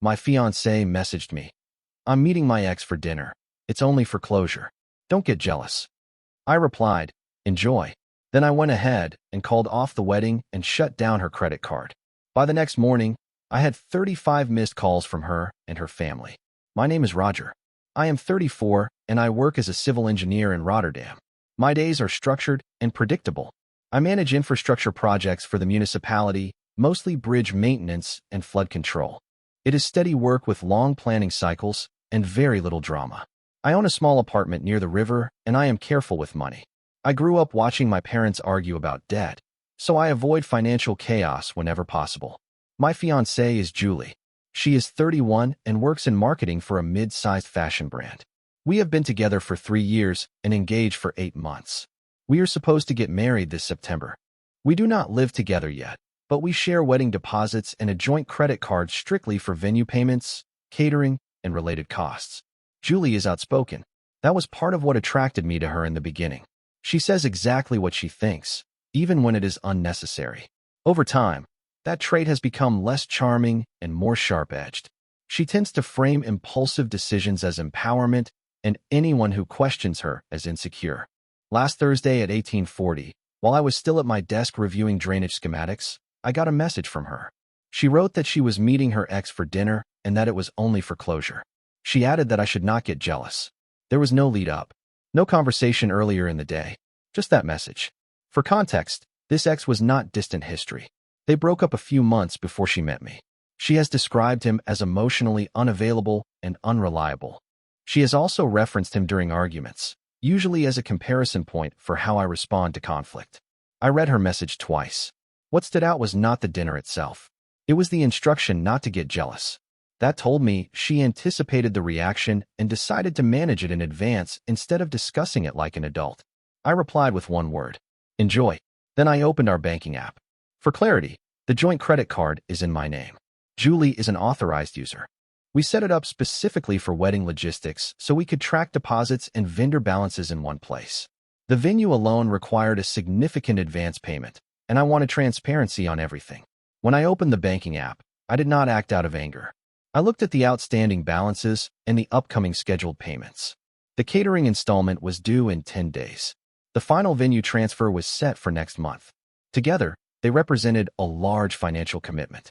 My fiancée messaged me. I'm meeting my ex for dinner. It's only for closure. Don't get jealous. I replied, enjoy. Then I went ahead and called off the wedding and shut down her credit card. By the next morning, I had 35 missed calls from her and her family. My name is Roger. I am 34 and I work as a civil engineer in Rotterdam. My days are structured and predictable. I manage infrastructure projects for the municipality, mostly bridge maintenance and flood control. It is steady work with long planning cycles and very little drama. I own a small apartment near the river and I am careful with money. I grew up watching my parents argue about debt, so I avoid financial chaos whenever possible. My fiancée is Julie. She is 31 and works in marketing for a mid-sized fashion brand. We have been together for 3 years and engaged for 8 months. We are supposed to get married this September. We do not live together yet, but we share wedding deposits and a joint credit card strictly for venue payments, catering, and related costs. Julie is outspoken. That was part of what attracted me to her in the beginning. She says exactly what she thinks, even when it is unnecessary. Over time, that trait has become less charming and more sharp-edged. She tends to frame impulsive decisions as empowerment and anyone who questions her as insecure. Last Thursday at 1840, while I was still at my desk reviewing drainage schematics, I got a message from her. She wrote that she was meeting her ex for dinner and that it was only for closure. She added that I should not get jealous. There was no lead-up, no conversation earlier in the day, just that message. For context, this ex was not distant history. They broke up a few months before she met me. She has described him as emotionally unavailable and unreliable. She has also referenced him during arguments, usually as a comparison point for how I respond to conflict. I read her message twice. What stood out was not the dinner itself. It was the instruction not to get jealous. That told me she anticipated the reaction and decided to manage it in advance instead of discussing it like an adult. I replied with one word: enjoy. Then I opened our banking app. For clarity, the joint credit card is in my name. Julie is an authorized user. We set it up specifically for wedding logistics so we could track deposits and vendor balances in one place. The venue alone required a significant advance payment, and I wanted transparency on everything. When I opened the banking app, I did not act out of anger. I looked at the outstanding balances and the upcoming scheduled payments. The catering installment was due in 10 days. The final venue transfer was set for next month. Together, they represented a large financial commitment.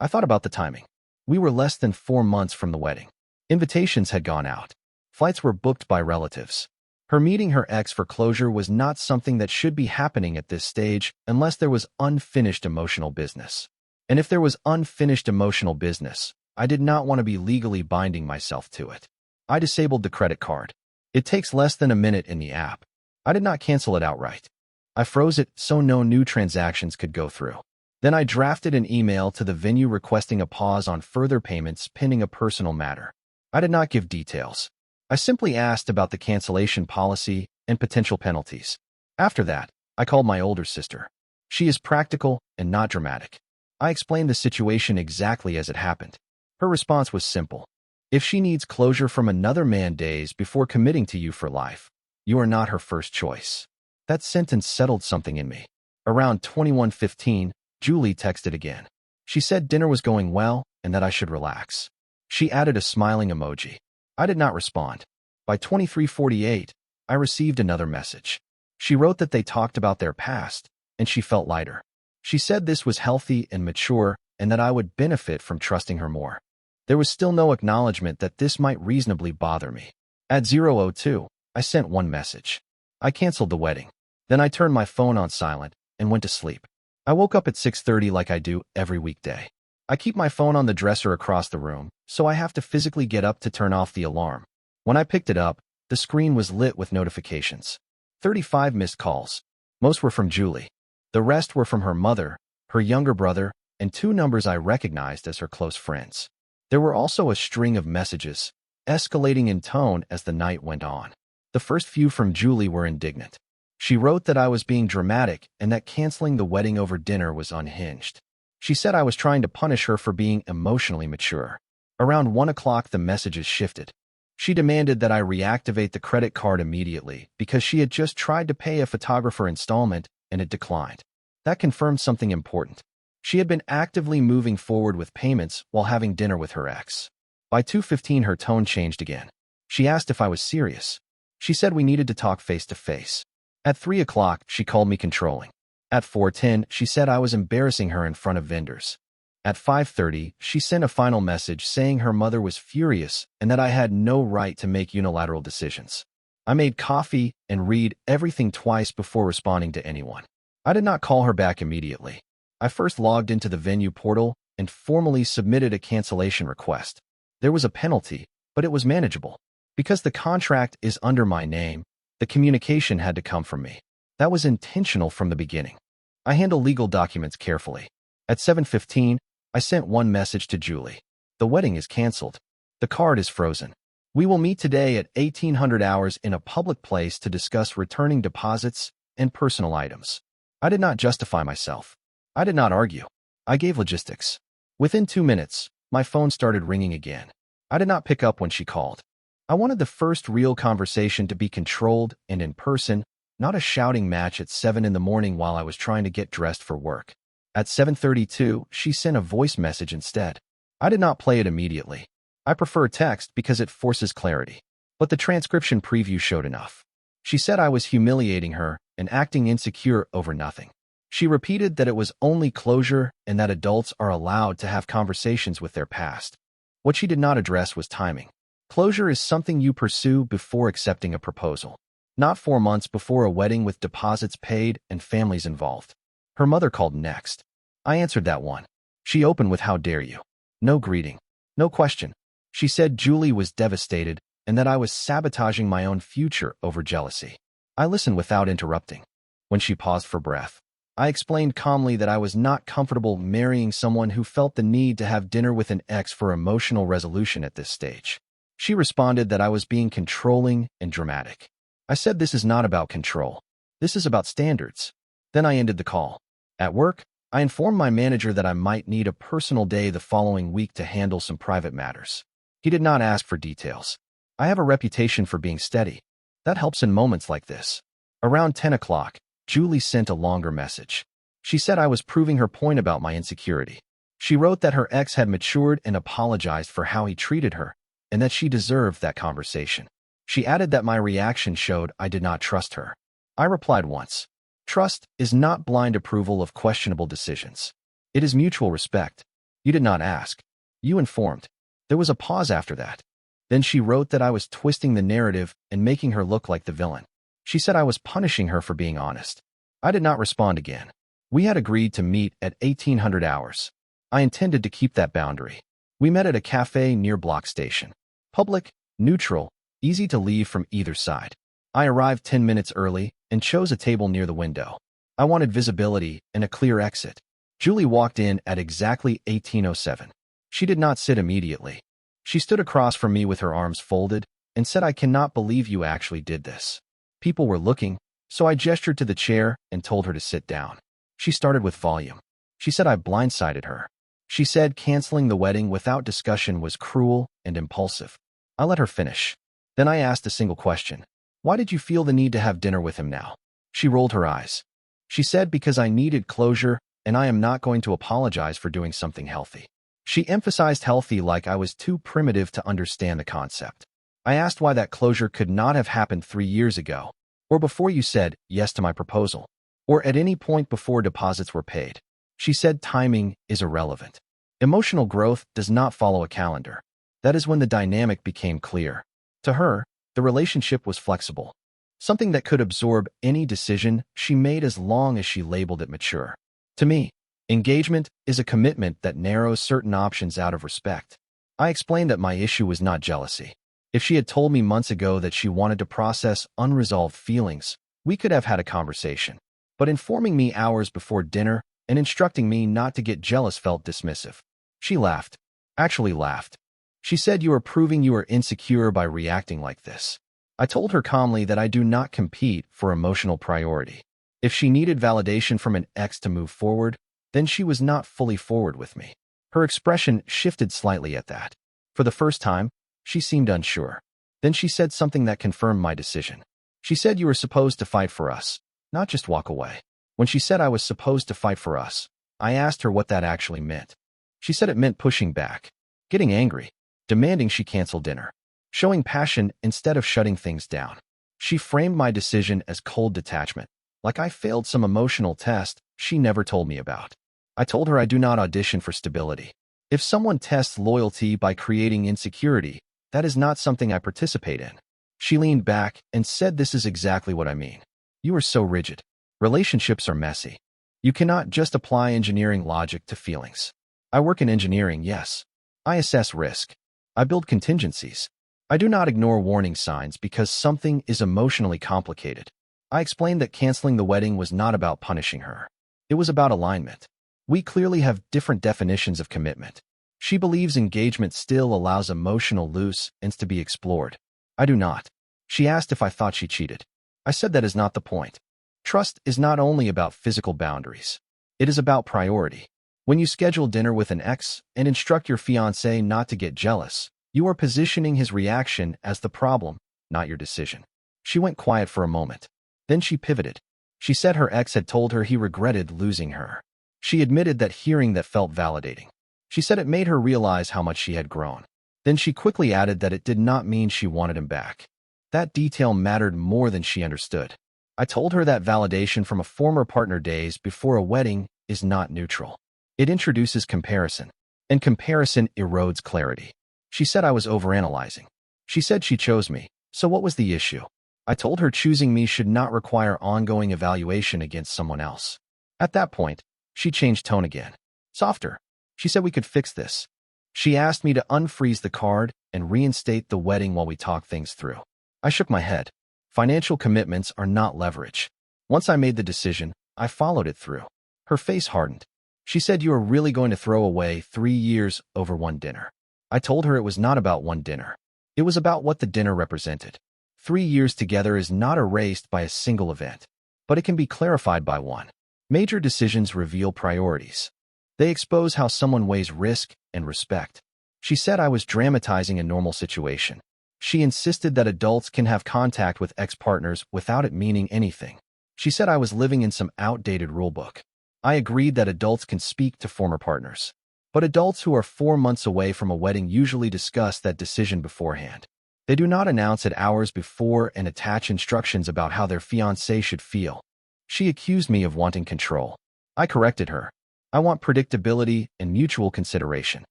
I thought about the timing. We were less than 4 months from the wedding. Invitations had gone out. Flights were booked by relatives. Her meeting her ex for closure was not something that should be happening at this stage unless there was unfinished emotional business. And if there was unfinished emotional business, I did not want to be legally binding myself to it. I disabled the credit card. It takes less than a minute in the app. I did not cancel it outright. I froze it so no new transactions could go through. Then I drafted an email to the venue requesting a pause on further payments pending a personal matter. I did not give details. I simply asked about the cancellation policy and potential penalties. After that, I called my older sister. She is practical and not dramatic. I explained the situation exactly as it happened. Her response was simple. If she needs closure from another man days before committing to you for life, you are not her first choice. That sentence settled something in me. Around 21:15, Julie texted again. She said dinner was going well and that I should relax. She added a smiling emoji. I did not respond. By 23:48, I received another message. She wrote that they talked about their past, and she felt lighter. She said this was healthy and mature and that I would benefit from trusting her more. There was still no acknowledgement that this might reasonably bother me. At 0:02, I sent one message. I canceled the wedding. Then I turned my phone on silent and went to sleep. I woke up at 6:30 like I do every weekday. I keep my phone on the dresser across the room, so I have to physically get up to turn off the alarm. When I picked it up, the screen was lit with notifications. 35 missed calls. Most were from Julie. The rest were from her mother, her younger brother, and 2 numbers I recognized as her close friends. There were also a string of messages, escalating in tone as the night went on. The first few from Julie were indignant. She wrote that I was being dramatic and that canceling the wedding over dinner was unhinged. She said I was trying to punish her for being emotionally mature. Around 1 o'clock, the messages shifted. She demanded that I reactivate the credit card immediately because she had just tried to pay a photographer installment and it declined. That confirmed something important. She had been actively moving forward with payments while having dinner with her ex. By 2:15, her tone changed again. She asked if I was serious. She said we needed to talk face to face. At 3 o'clock, she called me controlling. At 4:10, she said I was embarrassing her in front of vendors. At 5:30, she sent a final message saying her mother was furious and that I had no right to make unilateral decisions. I made coffee and read everything twice before responding to anyone. I did not call her back immediately. I first logged into the venue portal and formally submitted a cancellation request. There was a penalty, but it was manageable. Because the contract is under my name, the communication had to come from me. That was intentional from the beginning. I handle legal documents carefully. At 7:15, I sent one message to Julie. The wedding is canceled. The card is frozen. We will meet today at 1800 hours in a public place to discuss returning deposits and personal items. I did not justify myself. I did not argue. I gave logistics. Within 2 minutes, my phone started ringing again. I did not pick up when she called. I wanted the first real conversation to be controlled and in person, not a shouting match at 7 in the morning while I was trying to get dressed for work. At 7:32, she sent a voice message instead. I did not play it immediately. I prefer text because it forces clarity. But the transcription preview showed enough. She said I was humiliating her and acting insecure over nothing. She repeated that it was only closure and that adults are allowed to have conversations with their past. What she did not address was timing. Closure is something you pursue before accepting a proposal, not 4 months before a wedding with deposits paid and families involved. Her mother called next. I answered that one. She opened with "How dare you?" No greeting. No question. She said Julie was devastated and that I was sabotaging my own future over jealousy. I listened without interrupting. When she paused for breath, I explained calmly that I was not comfortable marrying someone who felt the need to have dinner with an ex for emotional resolution at this stage. She responded that I was being controlling and dramatic. I said this is not about control. This is about standards. Then I ended the call. At work, I informed my manager that I might need a personal day the following week to handle some private matters. He did not ask for details. I have a reputation for being steady. That helps in moments like this. Around 10 o'clock, Julie sent a longer message. She said I was proving her point about my insecurity. She wrote that her ex had matured and apologized for how he treated her, and that she deserved that conversation. She added that my reaction showed I did not trust her. I replied once. Trust is not blind approval of questionable decisions. It is mutual respect. You did not ask. You informed. There was a pause after that. Then she wrote that I was twisting the narrative and making her look like the villain. She said I was punishing her for being honest. I did not respond again. We had agreed to meet at 1800 hours. I intended to keep that boundary. We met at a cafe near Block Station. Public, neutral, easy to leave from either side. I arrived 10 minutes early and chose a table near the window. I wanted visibility and a clear exit. Julie walked in at exactly 18:07. She did not sit immediately. She stood across from me with her arms folded and said, "I cannot believe you actually did this." People were looking, so I gestured to the chair and told her to sit down. She started with volume. She said I blindsided her. She said canceling the wedding without discussion was cruel and impulsive. I let her finish. Then I asked a single question. Why did you feel the need to have dinner with him now? She rolled her eyes. She said because I needed closure and I am not going to apologize for doing something healthy. She emphasized healthy like I was too primitive to understand the concept. I asked why that closure could not have happened 3 years ago, or before you said yes to my proposal, or at any point before deposits were paid. She said timing is irrelevant. Emotional growth does not follow a calendar. That is when the dynamic became clear. To her, the relationship was flexible, something that could absorb any decision she made as long as she labeled it mature. To me, engagement is a commitment that narrows certain options out of respect. I explained that my issue was not jealousy. If she had told me months ago that she wanted to process unresolved feelings, we could have had a conversation. But informing me hours before dinner and instructing me not to get jealous felt dismissive. She laughed. Actually laughed. She said you are proving you are insecure by reacting like this. I told her calmly that I do not compete for emotional priority. If she needed validation from an ex to move forward, then she was not fully forward with me. Her expression shifted slightly at that. For the first time, she seemed unsure. Then she said something that confirmed my decision. She said you were supposed to fight for us, not just walk away. When she said I was supposed to fight for us, I asked her what that actually meant. She said it meant pushing back, getting angry, demanding she cancel dinner, showing passion instead of shutting things down. She framed my decision as cold detachment, like I failed some emotional test she never told me about. I told her I do not audition for stability. If someone tests loyalty by creating insecurity, that is not something I participate in. She leaned back and said, "This is exactly what I mean. You are so rigid. Relationships are messy. You cannot just apply engineering logic to feelings." I work in engineering, yes. I assess risk. I build contingencies. I do not ignore warning signs because something is emotionally complicated. I explained that canceling the wedding was not about punishing her. It was about alignment. We clearly have different definitions of commitment. She believes engagement still allows emotional loose ends to be explored. I do not. She asked if I thought she cheated. I said that is not the point. Trust is not only about physical boundaries. It is about priority. When you schedule dinner with an ex and instruct your fiancé not to get jealous, you are positioning his reaction as the problem, not your decision. She went quiet for a moment. Then she pivoted. She said her ex had told her he regretted losing her. She admitted that hearing that felt validating. She said it made her realize how much she had grown. Then she quickly added that it did not mean she wanted him back. That detail mattered more than she understood. I told her that validation from a former partner days before a wedding is not neutral. It introduces comparison, and comparison erodes clarity. She said I was overanalyzing. She said she chose me, so what was the issue? I told her choosing me should not require ongoing evaluation against someone else. At that point, she changed tone again. Softer. She said we could fix this. She asked me to unfreeze the card and reinstate the wedding while we talk things through. I shook my head. Financial commitments are not leverage. Once I made the decision, I followed it through. Her face hardened. She said, "You are really going to throw away 3 years over one dinner." I told her it was not about one dinner. It was about what the dinner represented. 3 years together is not erased by a single event, but it can be clarified by one. Major decisions reveal priorities. They expose how someone weighs risk and respect. She said I was dramatizing a normal situation. She insisted that adults can have contact with ex-partners without it meaning anything. She said I was living in some outdated rulebook. I agreed that adults can speak to former partners. But adults who are 4 months away from a wedding usually discuss that decision beforehand. They do not announce it hours before and attach instructions about how their fiancé should feel. She accused me of wanting control. I corrected her. I want predictability and mutual consideration.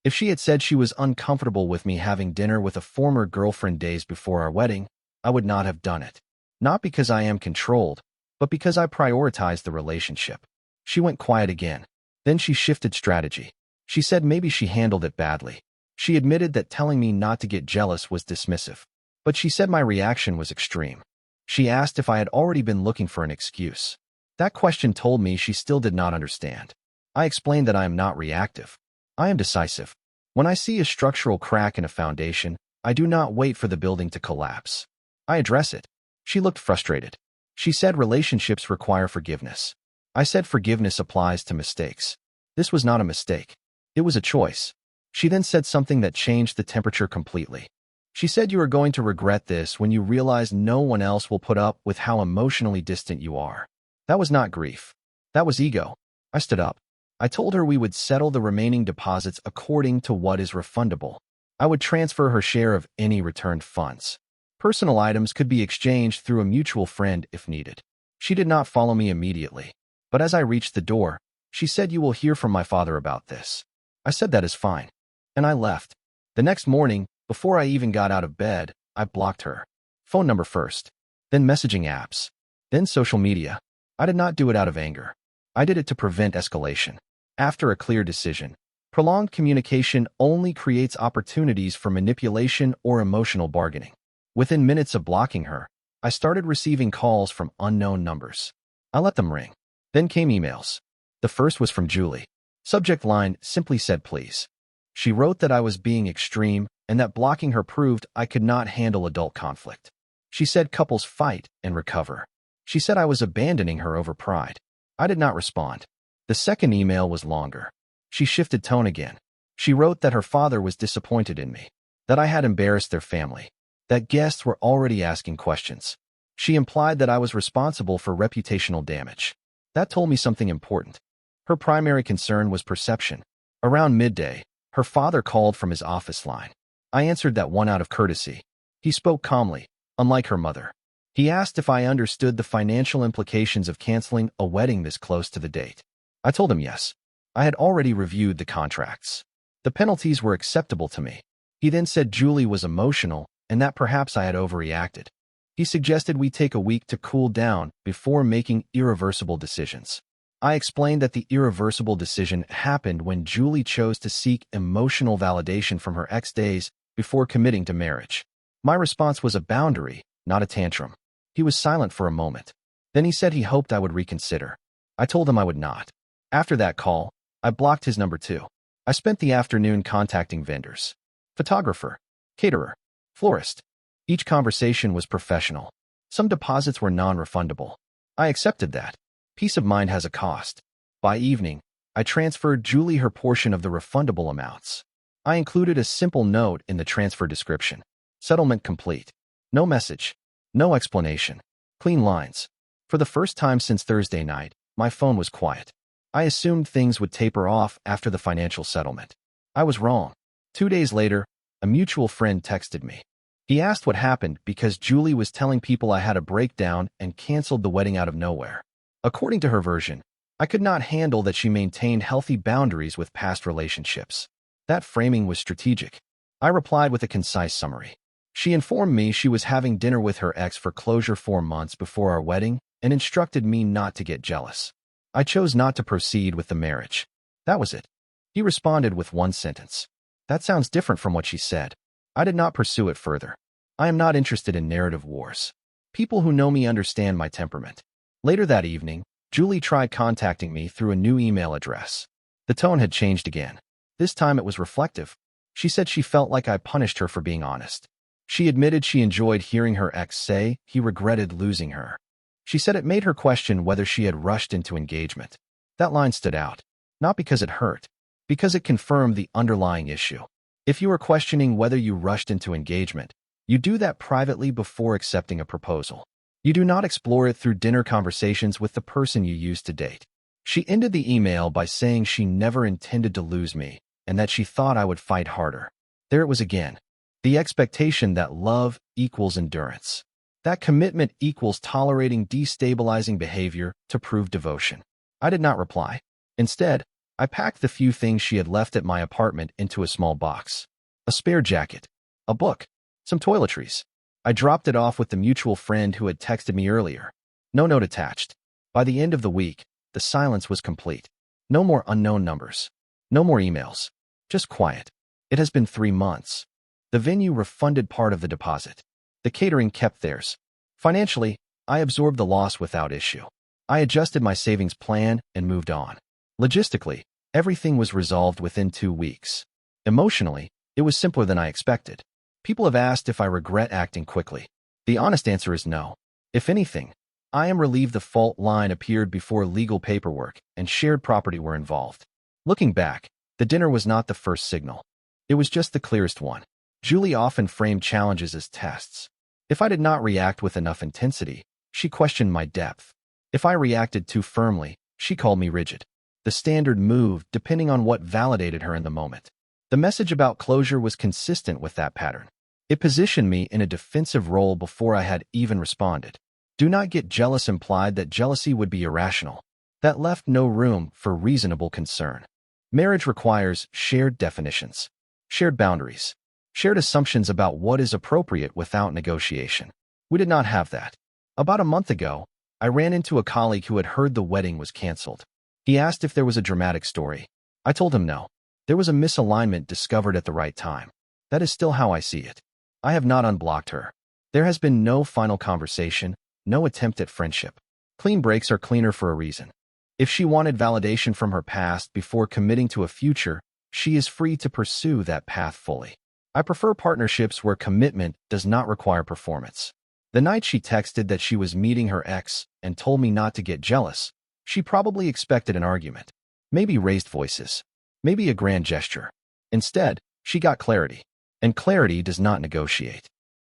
If she had said she was uncomfortable with me having dinner with a former girlfriend days before our wedding, I would not have done it. Not because I am controlled, but because I prioritize the relationship. She went quiet again. Then she shifted strategy. She said maybe she handled it badly. She admitted that telling me not to get jealous was dismissive. But she said my reaction was extreme. She asked if I had already been looking for an excuse. That question told me she still did not understand. I explained that I am not reactive. I am decisive. When I see a structural crack in a foundation, I do not wait for the building to collapse. I address it. She looked frustrated. She said relationships require forgiveness. I said forgiveness applies to mistakes. This was not a mistake. It was a choice. She then said something that changed the temperature completely. She said you are going to regret this when you realize no one else will put up with how emotionally distant you are. That was not grief. That was ego. I stood up. I told her we would settle the remaining deposits according to what is refundable. I would transfer her share of any returned funds. Personal items could be exchanged through a mutual friend if needed. She did not follow me immediately, but as I reached the door, she said, "You will hear from my father about this." I said that is fine, and I left. The next morning, before I even got out of bed, I blocked her. Phone number first, then messaging apps, then social media. I did not do it out of anger. I did it to prevent escalation. After a clear decision, prolonged communication only creates opportunities for manipulation or emotional bargaining. Within minutes of blocking her, I started receiving calls from unknown numbers. I let them ring. Then came emails. The first was from Julie. Subject line simply said, "Please." She wrote that I was being extreme and that blocking her proved I could not handle adult conflict. She said couples fight and recover. She said I was abandoning her over pride. I did not respond. The second email was longer. She shifted tone again. She wrote that her father was disappointed in me, that I had embarrassed their family, that guests were already asking questions. She implied that I was responsible for reputational damage. That told me something important. Her primary concern was perception. Around midday, her father called from his office line. I answered that one out of courtesy. He spoke calmly, unlike her mother. He asked if I understood the financial implications of canceling a wedding this close to the date. I told him yes. I had already reviewed the contracts. The penalties were acceptable to me. He then said Julie was emotional and that perhaps I had overreacted. He suggested we take a week to cool down before making irreversible decisions. I explained that the irreversible decision happened when Julie chose to seek emotional validation from her ex days before committing to marriage. My response was a boundary, not a tantrum. He was silent for a moment. Then he said he hoped I would reconsider. I told him I would not. After that call, I blocked his number too. I spent the afternoon contacting vendors, photographer, caterer, florist. Each conversation was professional. Some deposits were non-refundable. I accepted that. Peace of mind has a cost. By evening, I transferred Julie her portion of the refundable amounts. I included a simple note in the transfer description. Settlement complete. No message. No explanation. Clean lines. For the first time since Thursday night, my phone was quiet. I assumed things would taper off after the financial settlement. I was wrong. 2 days later, a mutual friend texted me. He asked what happened because Julie was telling people I had a breakdown and canceled the wedding out of nowhere. According to her version, I could not handle that she maintained healthy boundaries with past relationships. That framing was strategic. I replied with a concise summary. She informed me she was having dinner with her ex for closure 4 months before our wedding and instructed me not to get jealous. I chose not to proceed with the marriage. That was it. He responded with one sentence. That sounds different from what she said. I did not pursue it further. I am not interested in narrative wars. People who know me understand my temperament. Later that evening, Julie tried contacting me through a new email address. The tone had changed again. This time it was reflective. She said she felt like I punished her for being honest. She admitted she enjoyed hearing her ex say he regretted losing her. She said it made her question whether she had rushed into engagement. That line stood out. Not because it hurt, because it confirmed the underlying issue. If you are questioning whether you rushed into engagement, you do that privately before accepting a proposal. You do not explore it through dinner conversations with the person you used to date. She ended the email by saying she never intended to lose me and that she thought I would fight harder. There it was again. The expectation that love equals endurance. That commitment equals tolerating destabilizing behavior to prove devotion. I did not reply. Instead, I packed the few things she had left at my apartment into a small box. A spare jacket, a book, some toiletries. I dropped it off with the mutual friend who had texted me earlier. No note attached. By the end of the week, the silence was complete. No more unknown numbers. No more emails. Just quiet. It has been 3 months. The venue refunded part of the deposit. The catering kept theirs. Financially, I absorbed the loss without issue. I adjusted my savings plan and moved on. Logistically, everything was resolved within 2 weeks. Emotionally, it was simpler than I expected. People have asked if I regret acting quickly. The honest answer is no. If anything, I am relieved the fault line appeared before legal paperwork and shared property were involved. Looking back, the dinner was not the first signal. It was just the clearest one. Julie often framed challenges as tests. If I did not react with enough intensity, she questioned my depth. If I reacted too firmly, she called me rigid. The standard moved depending on what validated her in the moment. The message about closure was consistent with that pattern. It positioned me in a defensive role before I had even responded. Do not get jealous implied that jealousy would be irrational. That left no room for reasonable concern. Marriage requires shared definitions, shared boundaries, shared assumptions about what is appropriate without negotiation. We did not have that. About a month ago, I ran into a colleague who had heard the wedding was canceled. He asked if there was a dramatic story. I told him no. There was a misalignment discovered at the right time. That is still how I see it. I have not unblocked her. There has been no final conversation, no attempt at friendship. Clean breaks are cleaner for a reason. If she wanted validation from her past before committing to a future, she is free to pursue that path fully. I prefer partnerships where commitment does not require performance. The night she texted that she was meeting her ex and told me not to get jealous, she probably expected an argument. Maybe raised voices. Maybe a grand gesture. Instead, she got clarity. And clarity does not negotiate.